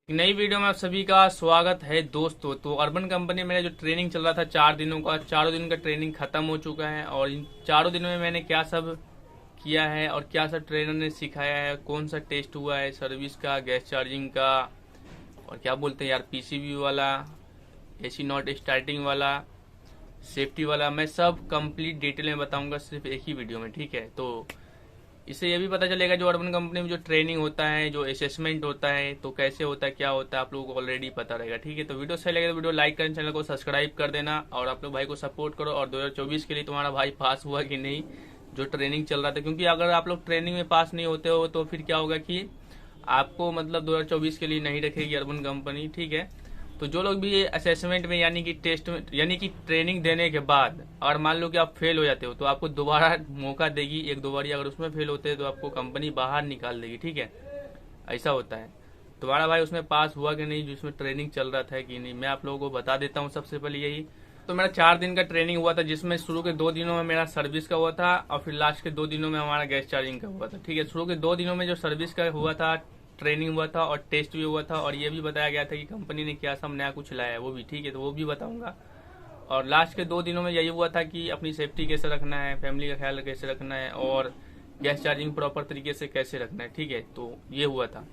एक नई वीडियो में आप सभी का स्वागत है दोस्तों। तो अर्बन कंपनी में जो ट्रेनिंग चल रहा था 4 दिनों का, चारों दिन का ट्रेनिंग खत्म हो चुका है। और इन चारों दिनों में मैंने क्या सब किया है और क्या सब ट्रेनर ने सिखाया है, कौन सा टेस्ट हुआ है सर्विस का, गैस चार्जिंग का, और क्या बोलते हैं यार, पीसीबी वाला, एसी नॉट स्टार्टिंग वाला, सेफ्टी वाला, मैं सब कंप्लीट डिटेल में बताऊंगा सिर्फ एक ही वीडियो में। ठीक है, तो इससे ये भी पता चलेगा जो अर्बन कंपनी में जो ट्रेनिंग होता है, जो असेसमेंट होता है, तो कैसे होता है, क्या होता है, आप लोगों को ऑलरेडी पता रहेगा। ठीक है, तो वीडियो सही लगे तो वीडियो लाइक करें, चैनल को सब्सक्राइब कर देना और आप लोग भाई को सपोर्ट करो। और 2024 के लिए तुम्हारा भाई पास हुआ कि नहीं, जो ट्रेनिंग चल रहा था, क्योंकि अगर आप लोग ट्रेनिंग में पास नहीं होते हो तो फिर क्या होगा कि आपको मतलब 2024 के लिए नहीं रखेगी अर्बन कंपनी। ठीक है, तो जो लोग भी असेसमेंट में यानी कि टेस्ट में यानी कि ट्रेनिंग देने के बाद अगर मान लो कि आप फेल हो जाते हो तो आपको दोबारा मौका देगी, एक दो बार। अगर उसमें फेल होते हैं तो आपको कंपनी बाहर निकाल देगी। ठीक है, ऐसा होता है। तुम्हारा भाई उसमें पास हुआ कि नहीं, जिसमें ट्रेनिंग चल रहा था कि नहीं, मैं आप लोगों को बता देता हूँ सबसे पहले यही। तो मेरा 4 दिन का ट्रेनिंग हुआ था, जिसमें शुरू के 2 दिनों में मेरा सर्विस का हुआ था और फिर लास्ट के 2 दिनों में हमारा गैस चार्जिंग का हुआ था। ठीक है, शुरू के 2 दिनों में जो सर्विस का हुआ था, ट्रेनिंग हुआ था और टेस्ट भी हुआ था, और ये भी बताया गया था कि कंपनी ने क्या सब नया कुछ लाया है वो भी। ठीक है, तो वो भी बताऊंगा। और लास्ट के 2 दिनों में यही हुआ था कि अपनी सेफ्टी कैसे रखना है, फैमिली का ख्याल कैसे रखना है, और गैस चार्जिंग प्रॉपर तरीके से कैसे रखना है। ठीक है, तो ये हुआ था।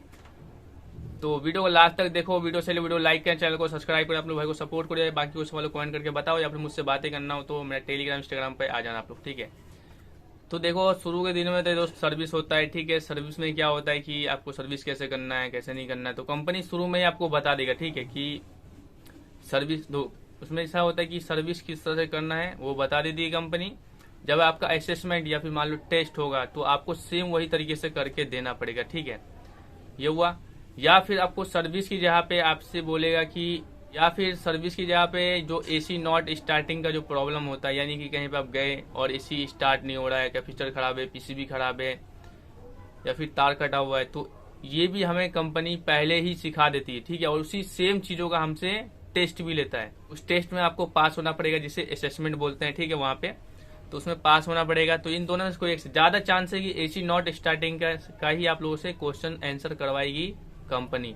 तो वीडियो को लास्ट तक देखो, वीडियो से वीडियो लाइक करें, चैनल को सब्सक्राइब करें, आप लोग भाई को सपोर्ट करें। बाकी कुछ वालों कमेंट करके बताओ, या फिर मुझसे बातें करना हो तो मेरा टेलीग्राम इंस्टाग्राम पे आ जाना आप लोग। ठीक है, तो देखो शुरू के दिनों में तो दोस्त सर्विस होता है। ठीक है, सर्विस में क्या होता है कि आपको सर्विस कैसे करना है, कैसे नहीं करना है, तो कंपनी शुरू में ही आपको बता देगा। ठीक है, कि सर्विस दो, उसमें ऐसा होता है कि सर्विस किस तरह से करना है वो बता देती है कंपनी। जब आपका असेसमेंट या फिर मान लो टेस्ट होगा तो आपको सेम वही तरीके से करके देना पड़ेगा। ठीक है, ये हुआ। या फिर आपको सर्विस की जगह पे आपसे बोलेगा कि, या फिर सर्विस की जगह पे जो एसी नॉट स्टार्टिंग का जो प्रॉब्लम होता है, यानी कि कहीं पे आप गए और एसी स्टार्ट नहीं हो रहा है, कैपेसिटर खराब है, पीसीबी खराब है, या फिर तार कटा हुआ है, तो ये भी हमें कंपनी पहले ही सिखा देती है। ठीक है, और उसी सेम चीजों का हमसे टेस्ट भी लेता है। उस टेस्ट में आपको पास होना पड़ेगा, जिसे असेसमेंट बोलते हैं। ठीक है, वहां पे तो उसमें पास होना पड़ेगा। तो इन दोनों में से कोई एक ज्यादा चांस है कि एसी नॉट स्टार्टिंग का ही आप लोगों से क्वेश्चन आंसर करवाएगी कंपनी।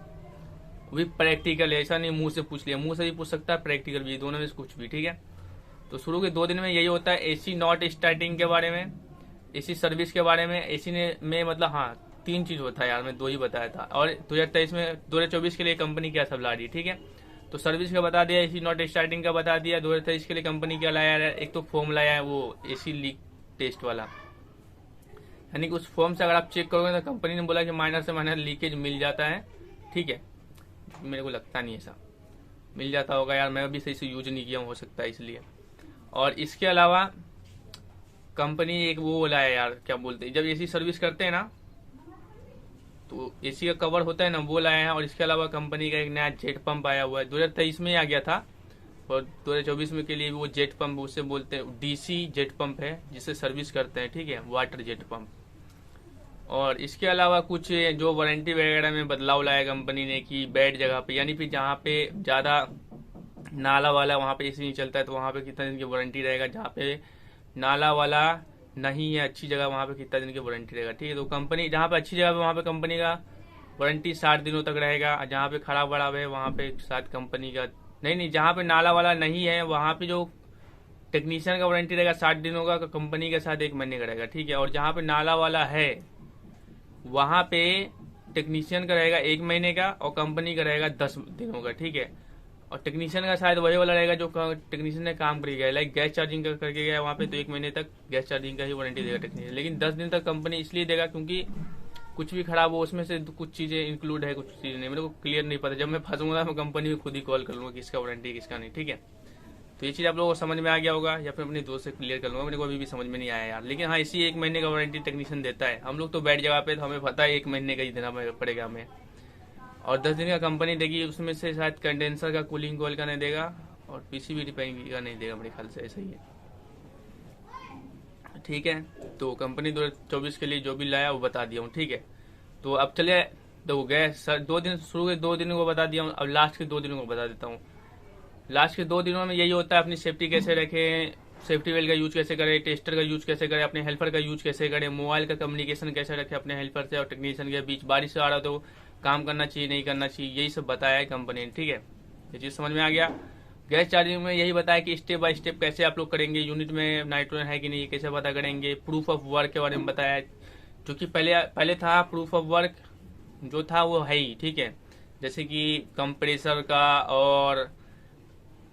भी प्रैक्टिकल है, ऐसा नहीं मुंह से पूछ लिया, मुंह से भी पूछ सकता है, प्रैक्टिकल भी, दोनों में से कुछ भी। ठीक है, तो शुरू के 2 दिन में यही होता है, एसी नॉट स्टार्टिंग के बारे में, एसी सर्विस के बारे में। एसी ने में मतलब हाँ 3 चीज होता है यार, मैं 2 ही बताया था। और 2023 में 2024 के लिए कंपनी क्या सब ला रही है। ठीक है, तो सर्विस का बता दिया, एसी नॉट स्टार्टिंग का बता दिया। 2023 के लिए कंपनी क्या लाया है, एक तो फॉर्म लाया है वो एसी लीक टेस्ट वाला, यानी कि उस फॉर्म से अगर आप चेक करोगे तो कंपनी ने बोला कि माइनर से माइनर लीकेज मिल जाता है। ठीक है, मेरे को लगता नहीं ऐसा मिल जाता होगा यार, मैं अभी सही से यूज नहीं किया हूँ, हो सकता है इसलिए। और इसके अलावा कंपनी एक वो लाया यार, क्या बोलते हैं, जब एसी सर्विस करते हैं ना तो एसी का कवर होता है ना, वो लाया है। और इसके अलावा कंपनी का एक नया जेट पंप आया हुआ है, 2023 में ही आ गया था, और 2024 में के लिए वो जेट पंप, उससे बोलते हैं डीसी जेट पंप है, जिससे सर्विस करते हैं। ठीक है, वाटर जेट पंप। और इसके अलावा कुछ जो वारंटी वगैरह में बदलाव लाया कंपनी ने, कि बेड जगह पे, यानी फिर जहाँ पे ज्यादा नाला वाला वहाँ पे एसी नहीं चलता है तो वहाँ पे कितना दिन की वारंटी रहेगा, जहाँ पे नाला वाला नहीं है अच्छी जगह वहाँ पे कितना दिन की वारंटी रहेगा। ठीक है, तो कंपनी जहाँ पे अच्छी जगह पे वहाँ पे कंपनी का वारंटी 60 दिनों तक रहेगा। जहाँ पे खराब वराब है वहाँ पे शायद कंपनी का नहीं, जहाँ पे नाला वाला नहीं है वहाँ पे जो टेक्नीशियन का वारंटी रहेगा 60 दिनों का, कंपनी के साथ 1 महीने का रहेगा। ठीक है, और जहाँ पे नाला वाला है वहां पे टेक्नीशियन का रहेगा 1 महीने का और कंपनी का रहेगा 10 दिनों का। ठीक है, और टेक्नीशियन का शायद वही वाला रहेगा जो टेक्नीशियन ने काम कर गया, लाइक गैस चार्जिंग का करके गया वहां पे, तो 1 महीने तक गैस चार्जिंग का ही वारंटी देगा टेक्नीशियन। लेकिन 10 दिन तक कंपनी इसलिए देगा क्योंकि कुछ भी खराब हो उसमें से कुछ चीजें इंक्लूड है, कुछ चीजें नहीं, मेरे को क्लियर नहीं पता। जब मैं फंसूंगा मैं कंपनी को खुद ही कॉल कर लूंगा किसका वारंटी किसका नहीं। ठीक है, तो ये चीज आप लोगों को समझ में आ गया होगा, या फिर अपने दोस्त से क्लियर कर लूंगा, मेरे को अभी भी समझ में नहीं आया यार। लेकिन हाँ, इसी 1 महीने का वारंटी टेक्नीशियन देता है। हम लोग तो बैठ जगह पे, तो हमें पता है 1 महीने का ही देना पड़ेगा हमें। और 10 दिन का कंपनी देगी, उसमें से शायद कंडेंसर का, कूलिंग कोयल का नहीं देगा, और पीसीबी रिपेयरिंग का नहीं देगा, मेरे ख्याल से ऐसा ही है। ठीक है, तो कंपनी 2024 के लिए जो भी लाया वो बता दिया हूँ। ठीक है, तो अब चले, तो गए सर 2 दिन, शुरू के 2 दिनों को बता दिया हूँ, अब लास्ट के 2 दिनों को बता देता हूँ। लास्ट के 2 दिनों में यही होता है, अपनी सेफ्टी कैसे रखें, सेफ्टी वेल का यूज कैसे करें, टेस्टर का यूज कैसे करें, अपने हेल्पर का यूज कैसे करें, मोबाइल का कम्युनिकेशन कैसे रखें अपने हेल्पर से और टेक्नीशियन के बीच। बारिश आ रहा तो काम करना चाहिए नहीं करना चाहिए, यही सब बताया है कंपनी ने। ठीक है, ये चीज समझ में आ गया। गैस चार्जिंग में यही बताया कि स्टेप बाय स्टेप कैसे आप लोग करेंगे, यूनिट में नाइट्रोजन है कि नहीं कैसे पता करेंगे, प्रूफ ऑफ वर्क के बारे में बताया, जो कि पहले था प्रूफ ऑफ वर्क जो था वो है ही। ठीक है, जैसे कि कंप्रेसर का और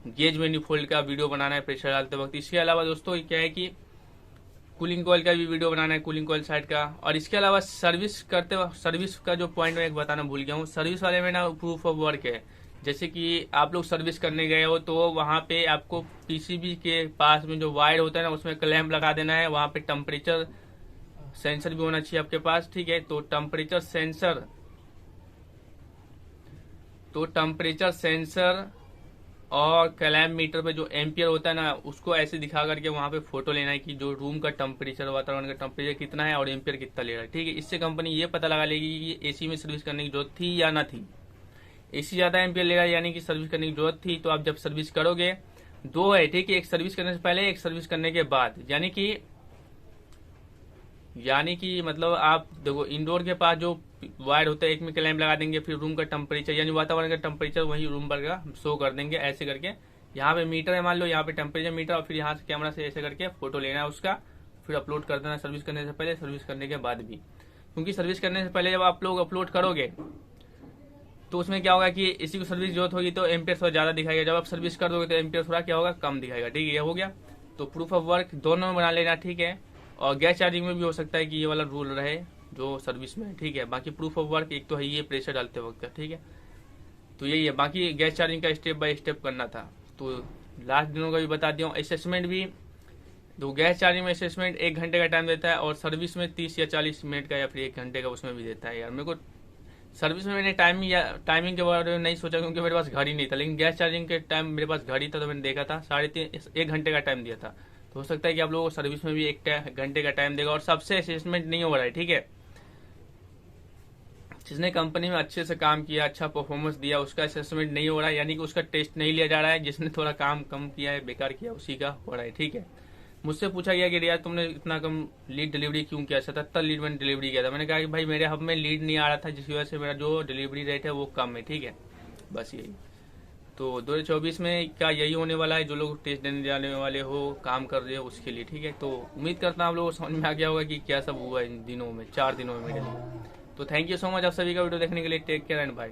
गेज मैनिफोल्ड का वीडियो बनाना है प्रेशर डालते वक्त। इसके अलावा दोस्तों क्या है कि कूलिंग कॉइल का भी वीडियो बनाना है, कूलिंग कॉइल साइड का। और इसके अलावा सर्विस करते वक्त सर्विस का जो पॉइंट मैं एक बताना भूल गया हूँ, सर्विस वाले में ना प्रूफ ऑफ वर्क है। जैसे कि आप लोग सर्विस करने गए हो तो वहां पे आपको पीसीबी के पास में जो वायर होता है ना उसमें क्लैंप लगा देना है, वहां पे टेम्परेचर सेंसर भी होना चाहिए आपके पास। ठीक है, तो टेम्परेचर सेंसर और क्लैंप मीटर पे जो एम्पियर होता है ना उसको ऐसे दिखा करके वहां पे फोटो लेना है कि जो रूम का टेम्परेचर, वातावरण का टेम्परेचर कितना है और एम्पियर कितना ले रहा है। ठीक है, इससे कंपनी ये पता लगा लेगी कि एसी में सर्विस करने की जरूरत थी या ना थी। एसी ज्यादा एम्पियर ले रहा है यानी कि सर्विस करने की जरूरत थी। तो आप जब सर्विस करोगे, दो है, ठीक है, एक सर्विस करने से पहले एक सर्विस करने के बाद, यानी कि मतलब आप देखो इंडोर के पास जो वायर होता है एक में क्लैंप लगा देंगे, फिर रूम का टेम्परेचर यानी वातावरण का टेम्परेचर वही रूम पर का शो कर देंगे ऐसे करके। यहाँ पे मीटर है मान लो, यहाँ पे टेम्परेचर मीटर, और फिर यहाँ से कैमरा से ऐसे करके फोटो लेना है उसका, फिर अपलोड कर देना सर्विस करने से पहले, सर्विस करने के बाद भी। क्योंकि सर्विस करने से पहले जब आप लोग अपलोड करोगे तो उसमें क्या होगा कि इसी को सर्विस जरूरत होगी तो एम्पियर थोड़ा ज्यादा दिखाएगा, जब आप सर्विस कर दोगे तो एम्पियर थोड़ा क्या होगा कम दिखाएगा। ठीक है, ये हो गया। तो प्रूफ ऑफ वर्क दोनों में बना लेना। ठीक है, और गैस चार्जिंग में भी हो सकता है कि ये वाला रूल रहे जो सर्विस में। ठीक है, बाकी प्रूफ ऑफ वर्क एक तो है ये प्रेशर डालते वक्त। ठीक है, तो यही है। बाकी गैस चार्जिंग का स्टेप बाय स्टेप करना था तो लास्ट दिनों का भी बता दिया हूँ। असेसमेंट भी, तो गैस चार्जिंग में असेसमेंट 1 घंटे का टाइम देता है और सर्विस में 30 या 40 मिनट का या फिर 1 घंटे का उसमें भी देता है। यार मेरे को सर्विस में मैंने टाइमिंग के बारे में नहीं सोचा क्योंकि मेरे पास घड़ी नहीं था, लेकिन गैस चार्जिंग के टाइम मेरे पास घड़ी था तो मैंने देखा था 1 घंटे का टाइम दिया था। तो हो सकता है कि आप लोगों को सर्विस में भी 1 घंटे का टाइम देगा और सबसे असेसमेंट नहीं हो रहा है। ठीक है, जिसने कंपनी में अच्छे से काम किया, अच्छा परफॉर्मेंस दिया, उसका असेसमेंट नहीं हो रहा है, यानी कि उसका टेस्ट नहीं लिया जा रहा है। जिसने थोड़ा काम कम किया है, बेकार किया, उसी का हो रहा है। ठीक है, मुझसे पूछा गया कि यार तुमने इतना कम लीड डिलीवरी क्यों किया, 77 लीड मैंने डिलीवरी किया था। मैंने कहा कि भाई मेरे हब में लीड नहीं आ रहा था जिसकी वजह से मेरा जो डिलीवरी रेट है वो कम है। ठीक है, बस यही। तो 2024 में क्या यही होने वाला है, जो लोग टेस्ट देने जाने वाले हो, काम कर रहे हो उसके लिए। ठीक है, तो उम्मीद करता हूँ आप लोगों को समझ में आ गया होगा कि क्या सब हुआ इन दिनों में, 4 दिनों में मेरे लिए। तो थैंक यू सो मच आप सभी का वीडियो देखने के लिए। Take care and bye.